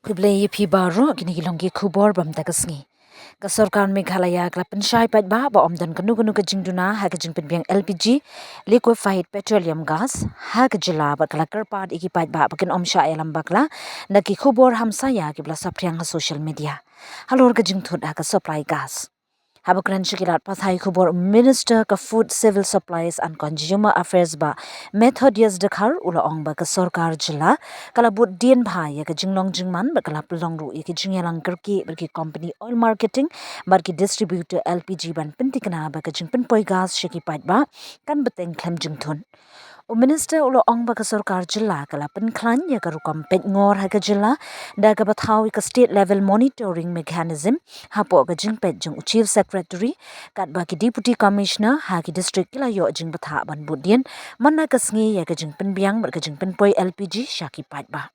Kublai pi baro gini gilonggi kubor bam tagasngi. Ka Sarkar Meghalaya kala pensyai pat ba omdan kanu ka jingduna ha ka jingpen biang LPG liquefied petroleum gas ha ka jila ba kala kerpad iki pat ba bakin omsha alam bakla naki kubor hamsaya ki bla sapriang social media. Halor ka jingthut ha ka supply gas. Habakran Shikilat Pathai Kubor Minister ka Food Civil Supplies and Consumer Affairs ba Methodius Dakhar ula ong ba ka Sarkar Jila kalabut dien bhai ya ka jinglong jingman ba kala pelong ru ya ka jingyalang kerki berki company oil marketing barki distributor LPG ban pentikna ba ka jingpen poi gas shiki pat ba kan beteng klem jingthun. O Minister ulo ong ba ka Sarkar Jila kala penklan ya ka rukam pet ngor ha ka jila da ka bathaw ka state level monitoring mechanism hapo ka jingpet jung Chief Secretary kat ba ki Deputy Commissioner ha ki district kila yo jing batha ban budien manna ka sngi ya ka jing penbiang ber ka jing penpoi LPG shaki pat ba.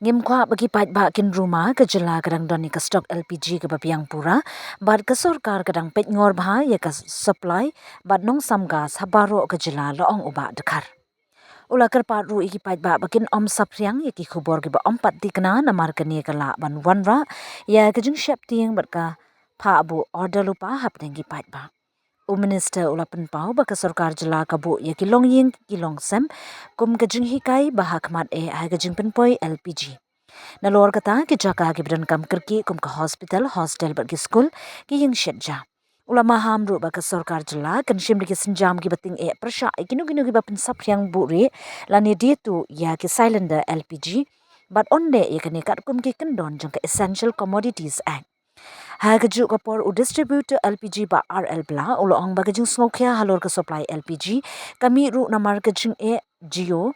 Ngim kwa bagi pat ba kin rumah ke jela kadang doni ka stok LPG ke babiang pura bad ka Sarkar kadang pet ngor bha ya ka supply bad nong sam gas habaro ke jela loong uba dekar. Ula kerpat ru iki pat ba bakin om sapriang iki khubor ke ba om pat dikna namar ke ni kala ban wanra ya ke jing shep tiang bad ka pa abu order lupa hapning ki pat ba. O Minister ula penpau ba ka Sarkar jela ka bu ya ki long ying ki long sem kum ka jing hikai ba hakmat ha ka jing penpoi LPG. Nalor kata ki jaka ki bran kam kerki kum ka hospital hostel ber ki school ki ying shetja. Ulama ham ru ba ka Sarkar jela kan shim ki senjam ki bating persha ginu ki ba pensap yang buri lani dia tu ya ki cylinder LPG but onde ya kan kat kum ki kendon jang ka Essential Commodities Act. Ha ka ju ka por u distributor LPG ba RL bla ulo ong ba ka jing smokya halor ka supply LPG kami ru namar ka jing geo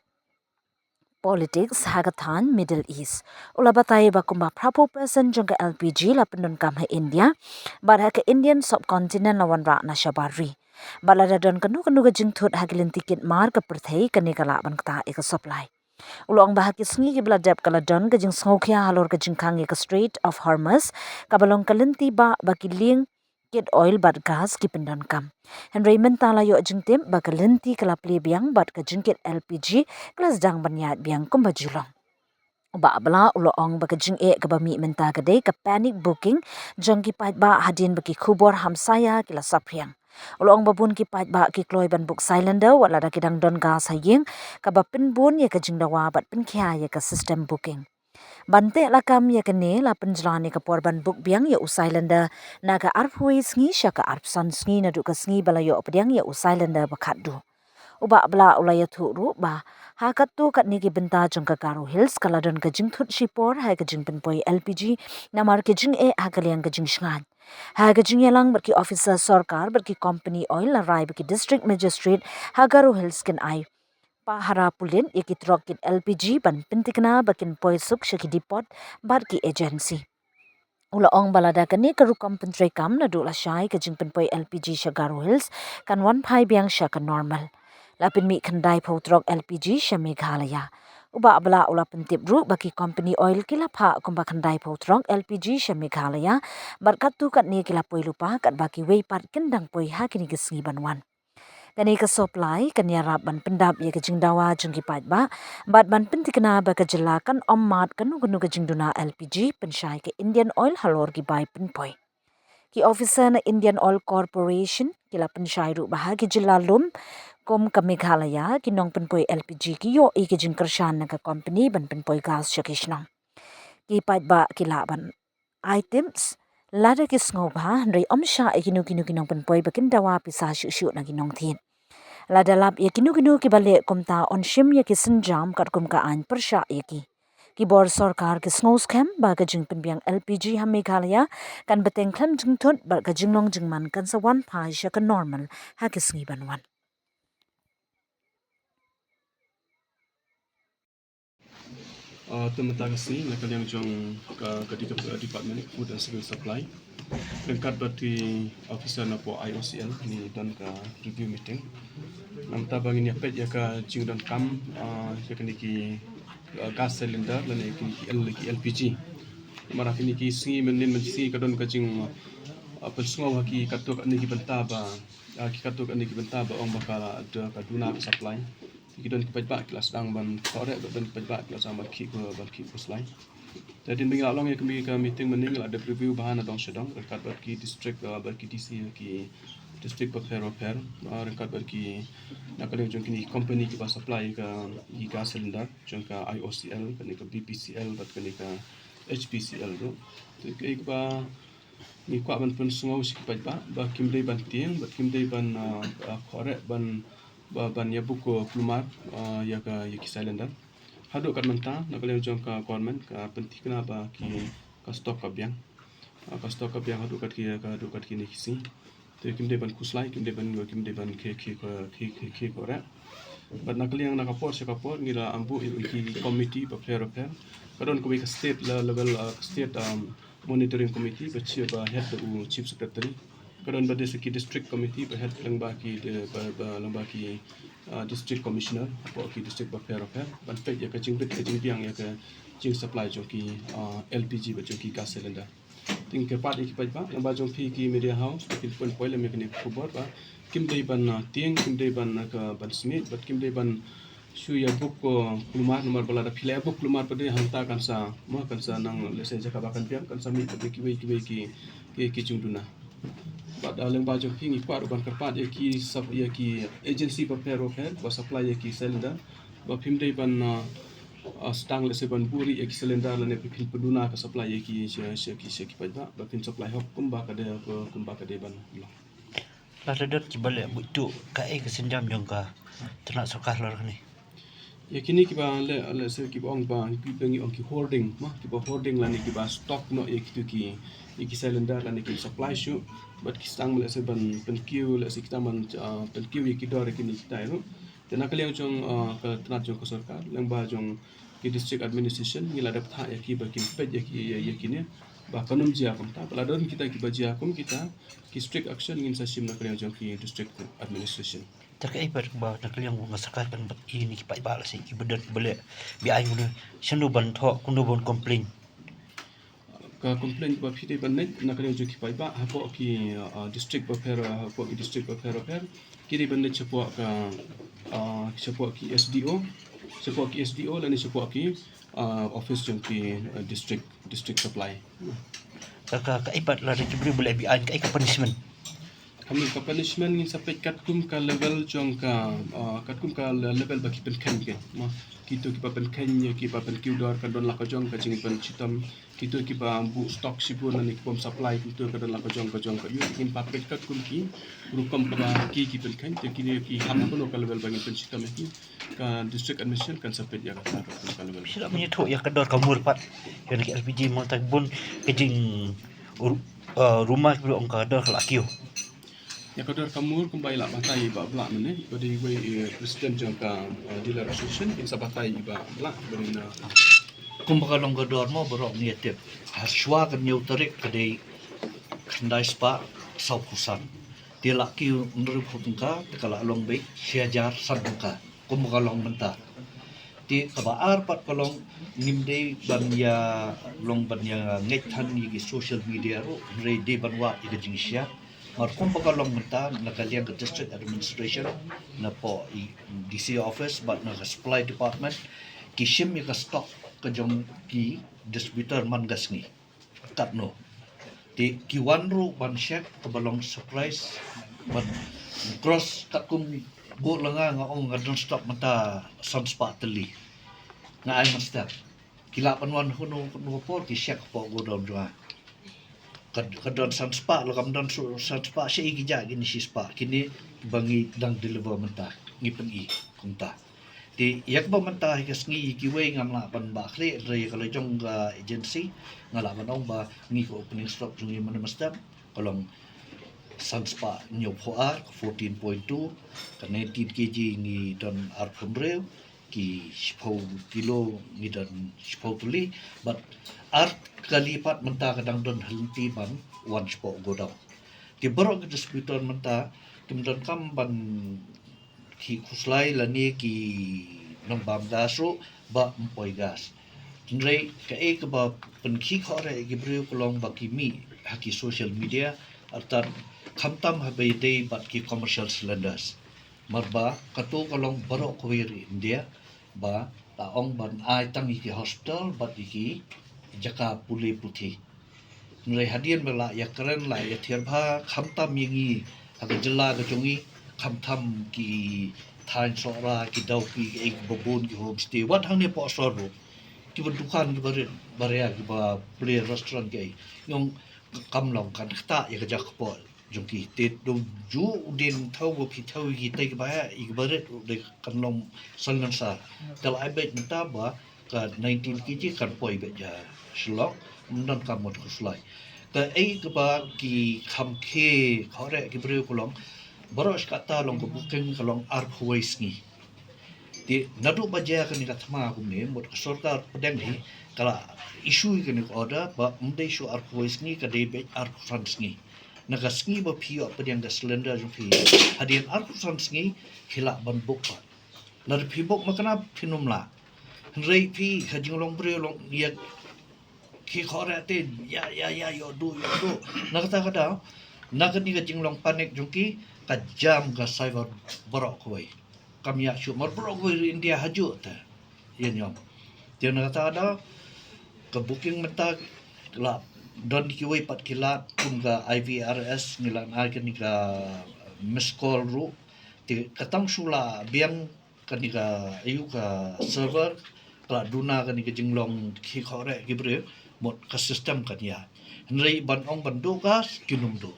politics Hagathan Middle East. Ula batai ba kumba prapo person jong ka LPG la pendon kam ha India, but ha ka Indian subcontinent lawan ra na shabari. Balada don kanu ka jing thut ha gilin tiket mar ka perthei ka nikala ban kata eka supply. Ulong bahaki sngi ki bla dep kala don ka jing sngokya halor ka jing kang ka Strait of Hormuz ka balong kalinti ba baki ling kit oil bat gas ki pendon kam. Henry mentala yo jing tem ba kalinti kala pli biang bat ka jing kit LPG kelas dang banyat biang kumba julong. Ba bla ulo ong ba ka jing ka ba mi menta ka de ka panic booking jong ki pat ba hadin baki khubor hamsaya kila sapriang. Ulong babun ki pat ba ki kloy ban book cylinder wala da kidang don gas hayeng ka ba pinbun ya ka jingdawa bat pinkya ya ka system booking. Bante lakam ya kene la penjlani ka porban book biang ya cylinder na ka arphui sngi sya ka arpsan sngi na du ka sngi bala yo pediang ya cylinder bakat du. Uba bla ulaya thuru ba ha katu kat ni ki benta jong ka Garo Hills kala don ka jing thut shipor ha ka jing penpoi LPG namar ke jing ha ka liang ka jing shngan. Ha ka jing yalang berki officer Sarkar berki company oil la rai berki district magistrate ha Garo Hills ken ai pa harapulin iki trokit LPG ban pentikna bakin poi suk shaki depot barki agency. Ula ong balada kani karukam pentrai kam na dula syai ka jing penpoi LPG sya Garo Hills kan wan pai biang sya ka normal. Lapin mi kendai pautrok LPG sya Meghalaya. Uba abla ula pentip ru baki company oil kila pa kumba kendai pautrok LPG sya Meghalaya barkat tu kat ni kila poi lupa kat baki wei pat kendang poi ha kini kesngi banwan. Kani ka supply kani arab ban pendap ya ka jingdawa jengki pat ba bat ban pentikna ba ka jelakan ommat kanu ka jingduna LPG pensyai ke Indian Oil halor ki bai penpoi. Ki officer na Indian Oil Corporation kila pensyai ru bahagi jelalum kom ka Meghalaya ki nong penpoi LPG ki yo ki jing kershan na ka company ban penpoi gas syakishnong. Ki pat ba kila ban items lada ki sngo ba ndai omsha kinu nong penpoi bakin dawa pisa shu na kinong thin. Lada lap ya kinu ki balik komta on shim ya ki senjam kat kum ka an persha ya ki. Ki bor Sarkar ki sngo scam ba ka jing penbiang LPG ha Meghalaya kan beteng klem jing thut ba ka jing long jing man kan sa wan pa sya ka normal ha ki sngi banwan. Tementang sini nak kalian jong ke Department Food and Civil Supply lengkap berarti officer napo IOCL ni dan ke review meeting nam tabang ini apet ya ke jing dan kam ya kini ki gas cylinder dan ki LPG mara kini ki si menin mensi kadon ka jing pensungaw ki katuk ni ki bentaba ki katuk ni ki bentaba ong bakala ada kaduna supply kita ni pajak kelas dang ban korek dan pajak kelas sama ki ko ban ki puslai Jadi minggu lalu yang kami ke meeting mening ada preview bahan adong sedang rekat bagi district bagi DC ki district per rekat bagi nak kalau jong kini company ki ba supply ke gas cylinder jong ka IOCL kani ka BPCL bat kani ka HPCL do. Jadi ba ni kwa ban pun sungau si ba kimdei ban tiang bat kimdei ban korek ban ya buku plumar ya ki cylinder haduk kat mentah nak kalau jong ka government ka penting kenapa ki ka stok ka biang haduk kat kini kisi tu kim de ban kuslai kim de ban ke korek bat nak yang nak kapor ngira ambu ki committee pa fair kadon ko ka state level state monitoring committee ba head u chief secretary kadon ba ki district committee ba head lang ba ki district commissioner apa ki district ba fair ban pe ya ka jing piang ya ka jing supply jo ki LPG ba jo ki gas cylinder ting ke pat ki ba ba jong phi ki media house ki pon poile me ki kubor ba kim dei ban tiang kim dei ban ka ban smith bat kim dei ban shu ya book plumar nomor bala da phile book plumar pade hanta kan sa nang lesen ja ka ba kan piang kan sa mi pade ki chungduna ba dalang ba jong phi ngi kwa ban ka pat ya ki sub ya ki agency pa ba supply ya ki cylinder ba phim dei ban stang lese ban buri ya ki cylinder la ne phin peduna ka supply ya ki ki pa ba phin supply hok kumba ka de ban lo Lalu ki balik butuh kai kesenjam jongka ternak sokar lor ni. Ya kini kiba le se kiba ong ba ki ong ki hoarding ki ba hoarding la ni kiba stock no ya ki cylinder la ni ki supply shoe but ki stang le se ban pen kiu le se kita man pen kiu ki dor ki ni kita ro dan akal yang jong ka tanat jong ka sarkar lang ba jong ki district administration ni la dapat ha ya ki ba ki pet ya ki ni ba kanum jia kum ta la don kita ki ba jia kum kita ki strict action ngin sa sim na kal yang jong ki district administration Terkait ber nak yang ngasakar kan bat ini ki pai bala si ki bedet bele bi ai mun sendu ban tho kundu bon complain. Ka complain ba phite ban net na kal yang jong ki pai ba ha po ki district ba per ki ri ban net chapo ka chapo ki SDO la ni chapo ki office jong ki district supply Ka ibat la ki beri bele bi ai ka punishment. kami ka punishment ngin sampai katkum ka level jong ka katkum ka level baki pen ken ke ma kito ki pa pen ken ki pa pen kiudor ka don la ka jong ka jing pen chitam kito ki pa bu stock sipur na ni pom supply kito ka don la ka jong ka yu ngin pa pen katkum ki rukom ka ba ki pen ken te ki ham ko ka level bagi pen chitam ki ka district administration kan sampai ya ka level Sila punya tho ya kedor kamur pat. Yang ki LPG mo tak bun kejing rumah ki ong ka dor lakiu. Ya kadar kamur kembali lah batai ba blak mene bagi we president jangka dealer association in sabatai ba blak bagi na Kumbaga long gador mo borok ni tip. Haswa kan nyau tarik kadai kandai spa sau kusan. Dia laki menurut hutungka tekala long baik siajar sandungka. Kumbaga long mentah. Di kabaar pat kalong nimdei ban ya long ban ya ngetan ni social media ro ready banwa ida jingsia. Markum pakalong menta nakaliang ke district administration na po DC office but na supply department kishim ka stock ka jong ki distributor man gasngi tatno di kiwan ru ban check ka balong supplies ban cross takum bu langa nga ong ngadon stock mata sunspa teli nga ay master kila panwan huno por ki check po godon dua kadon sunspa lo kam don sunspa si igija gini si spa kini bangi dang deliver mentah ngi pengi kunta di yak ba mentah kas ngi giwe ngam la pan ba khle re kalau jong ga agency ngala manong ba ngi ko opening stock ngi mana masdam kolong sunspa nyo ar 14.2 ka 19 kg ngi don ar pumreu ki 10 kilo ngi don 10 tuli but art kalipat mentah kadang don henti ban one spot godang ki borok ke distributor mentah kemudian kam ban ki kuslai lani ki nong bam gasro ba empoi gas nrei ka e ka ba pen ki khore ki brio kolong ba ki mi haki social media artan khamtam habe dei bat ki commercial cylinders marba kato kolong borok ko India ba taong ban ai tang ki hospital bat ki jaka pulih putih. Nilai hadian bela ya keren lah ya tiarba kamtam yangi aga jela ga jongi kamtam ki thain sora ki dau ki ek bobon ki homestay wat hang ne po soro ki dukan ki bare ki ba play restaurant ki yong kamlong kan ta ya ga jak po jongki te do ju udin thau bo phi thau ki te ba ik bare de kanlong salnan sa kal ai bet menta ba ka 19 kg kan poi be ja slok non kam mod kuslai ka ai ka ba ki kham khe khore ki bre kulong boros kata long ko buking kalong ar huwais ngi di nadu baja kan ka thama ku ne mod sarkar pedang hi kala isu kan order ba umde isu ar huwais ngi ka de be ar frans ngi naga sngi ba phi op pedang da cylinder ju phi hadian ar frans ngi khila ban bok pa nar phi bok makana phinum la rei phi hajing long bre long ya ki khore te ya yo do nakata kada nakani ka jinglong panik jungki ka jam ka cyber borok koi kamya shu mar borok koi India haju ta yen yom dia nakata ada ka booking menta la don ki wei pat kilat pun ka IVRS ngilan ni ka miss call ru ti katang sula biang kani ka ayu ka server kala duna kani ka jinglong ki khore gibre mot ka system kan ya nrei ban ong ban do gas kinum do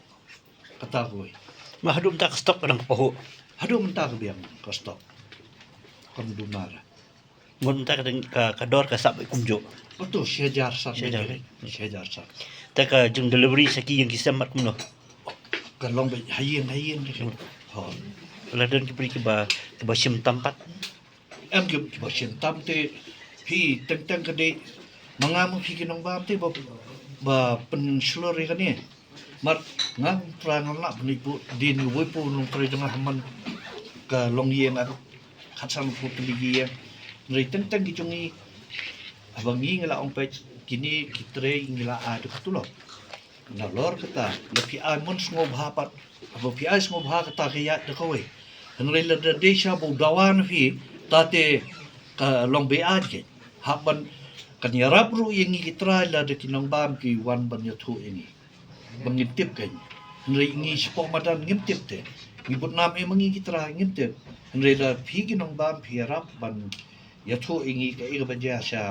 kata koi Mahadum tak stok kadang poho. hadu menta ka biang ka stop kan duna ra Ngon tak kadang ka dor ka sab kumjo. betul syajar sa Syajar. syajar sa Tak ka jung delivery saki yang kisamat kumno. kan long be hayin ni kan ho Ladan ki beri ki ba sim tampat. em ki ba shin tam te phi teng ka de mangamu phi kinong bam te ba pen slori kan ni mar ngang trang la ni pu din woi pu nong tre jang haman ka long yeng ar khatsam pu tu gi yang rei teng ki chungi abang ngi ngala ong pe kini kitre ngila a tu tulo na lor kata lepi a mon sngo bhapat abo pi a sngo bha kata ke ya de kowe nrei la de desha bo dawan phi tate ka long be a ke haban kan yarap ru yengi kitra la de kinong bam ki wan ban yo thu yengi mengintip kan nrei ngi spok madan ngintip te ngibut nam e mengi kitra ngintip nrei la phi kinong bam phi yarap ban ya thu yengi ka e ba ja sha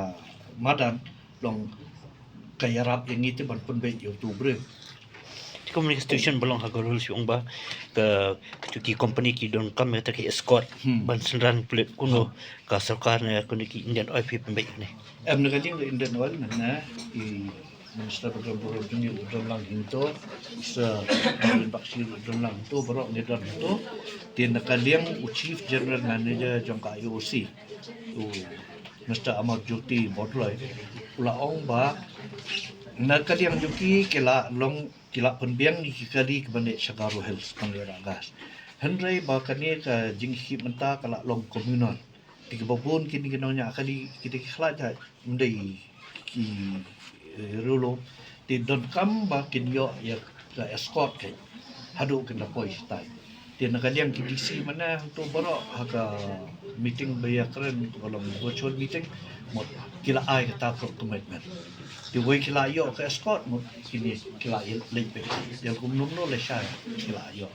madan long kayarap yengi te ban pun be yo tu bre Ti communication belong ha gorul si ong ba ka ki company ki don kam ta ki escort ban senran plate kuno ka sarkar na kuno ki Indian Oil pembe ne. em na galing Indian Oil na i Minister Program Junior Udram lang hinto sa Marine Bakshi Udram lang to baro ni dan to tin nakaliang Chief General Manager jong ka IOC to Mr. Amar Jyoti Bodloy ulaong ba nakaliang juki kila long kila penbiang ni kali ke bande Shagaru Hills Panglera Gas Henry ba kani ka jinghi menta kala long komunal tiga babon kini kinonya kali kita khla ja ndai ki rulo ti don kam ba kinyo ya ka escort ke hadu kena poi stai ti nakaliang ki DC mana to boro haka meeting baya keren kalau virtual meeting mot kila ai kata commitment ti wei kila yo ka escort mot kini kila lepe yang kumnum no le sha kila yo